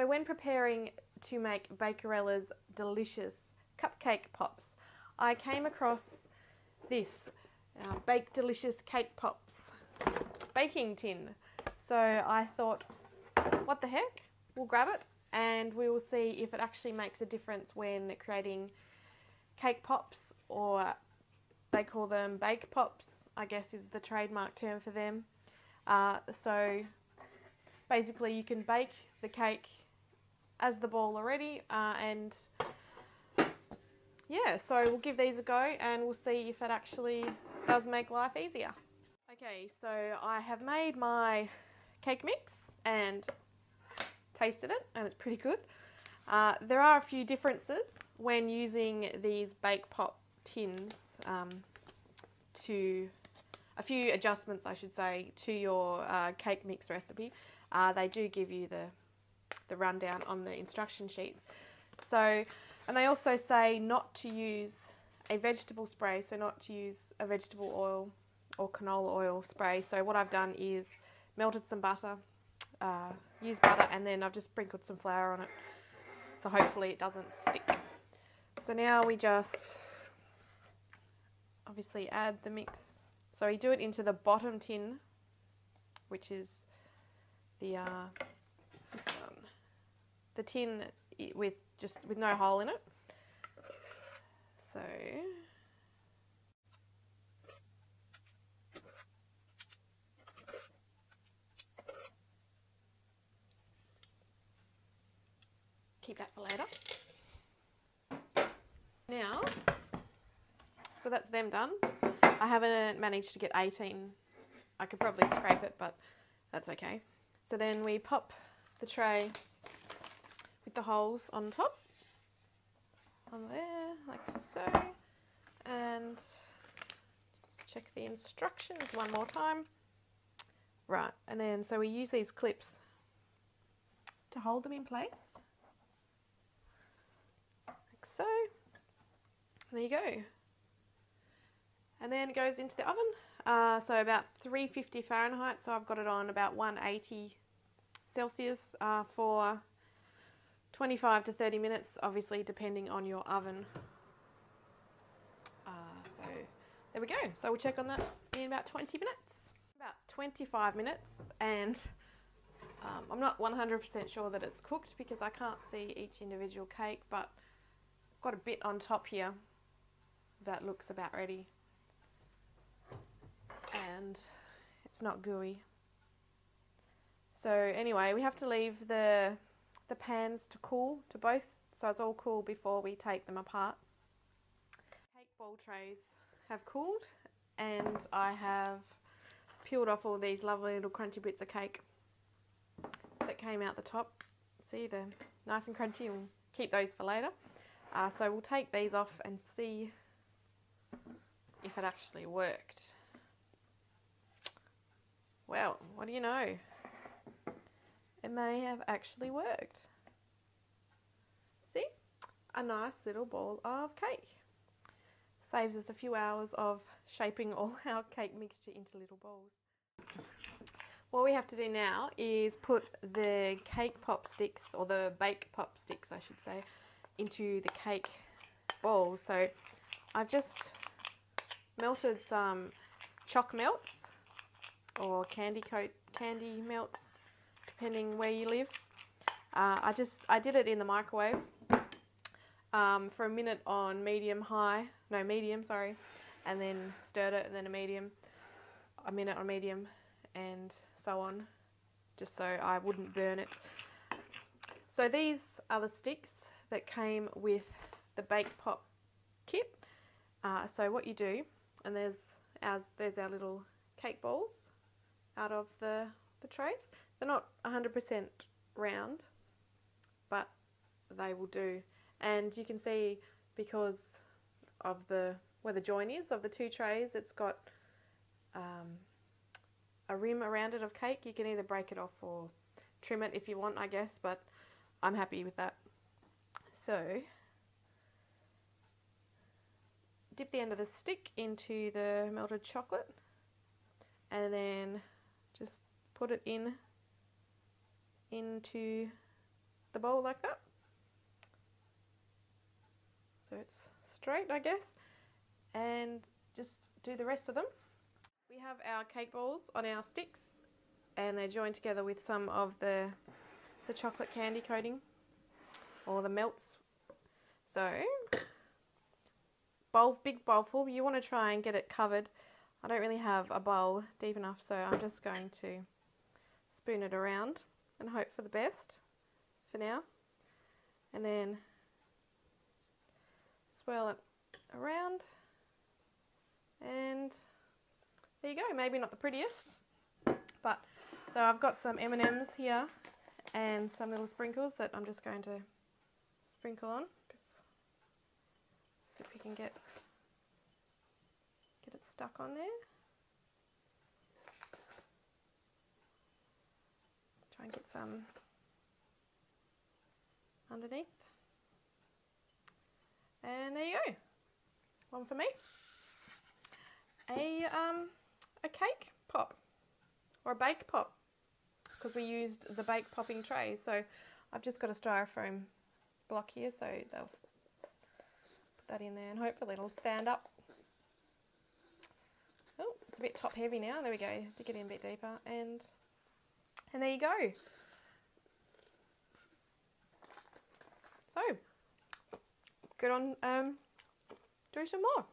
So when preparing to make Bakerella's delicious cupcake pops, I came across this Bake Delicious Cake Pops baking tin. So I thought, what the heck? We'll grab it and we will see if it actually makes a difference when creating cake pops, or they call them bake pops, I guess is the trademark term for them. So basically you can bake the cake as the ball already, and yeah, so we'll give these a go and we'll see if it actually does make life easier. Okay, so I have made my cake mix and tasted it, and it's pretty good. There are a few differences when using these bake pop tins, a few adjustments I should say to your cake mix recipe. They do give you the rundown on the instruction sheets. So, and they also say not to use a vegetable spray, so not to use a vegetable oil or canola oil spray. So what I've done is melted some butter, used butter, and then I've just sprinkled some flour on it, so hopefully it doesn't stick. So now we just obviously add the mix. So we do it into the bottom tin, which is the this one, the tin with no hole in it. So keep that for later. Now, so that's them done. I haven't managed to get 18. I could probably scrape it, but that's okay. So then we pop the tray with the holes on top, on there, like so, and just check the instructions one more time. Right, and then so we use these clips to hold them in place, like so. There you go. And then it goes into the oven, so about 350 Fahrenheit, so I've got it on about 180 Celsius for 25 to 30 minutes, obviously depending on your oven. So there we go. So we'll check on that in about 20 minutes. About 25 minutes, and I'm not 100% sure that it's cooked because I can't see each individual cake, but I've got a bit on top here that looks about ready. And it's not gooey. So anyway, we have to leave the pans to cool, to both, so it's all cool before we take them apart. Cake ball trays have cooled, and I have peeled off all these lovely little crunchy bits of cake that came out the top. See, they're nice and crunchy, and we'll keep those for later. So we'll take these off and see if it actually worked. Well, what do you know? It may have actually worked. See? A nice little ball of cake. Saves us a few hours of shaping all our cake mixture into little balls. What we have to do now is put the cake pop sticks, or the bake pop sticks I should say, into the cake balls. So I've just melted some choc melts, or candy melts, depending where you live. I did it in the microwave for a minute on medium, sorry, and then stirred it, and then a minute on medium, and so on, just so I wouldn't burn it. So these are the sticks that came with the Bake Pop kit. So what you do, and there's our little cake balls out of the trays. They're not 100% round, but they will do. And you can see, because of where the join is of the two trays, it's got a rim around it of cake. You can either break it off or trim it if you want, I guess, but I'm happy with that. So dip the end of the stick into the melted chocolate, and then just put it into the bowl like that. So it's straight, I guess. And just do the rest of them. We have our cake balls on our sticks, and they're joined together with some of the chocolate candy coating or the melts. So big bowl full. You want to try and get it covered. I don't really have a bowl deep enough, so I'm just going to spoon it around and hope for the best for now. And then swirl it around, and there you go. Maybe not the prettiest, but so I've got some M&Ms here and some little sprinkles that I'm just going to sprinkle on. See if we can get it stuck on there. Try and get some underneath. And there you go. One for me. A cake pop or a bake pop, because we used the bake popping tray. So I've just got a styrofoam block here, so they'll put that in there and hopefully it'll stand up. Oh, it's a bit top heavy now. There we go. Dig it in a bit deeper, and there you go. So good on do some more.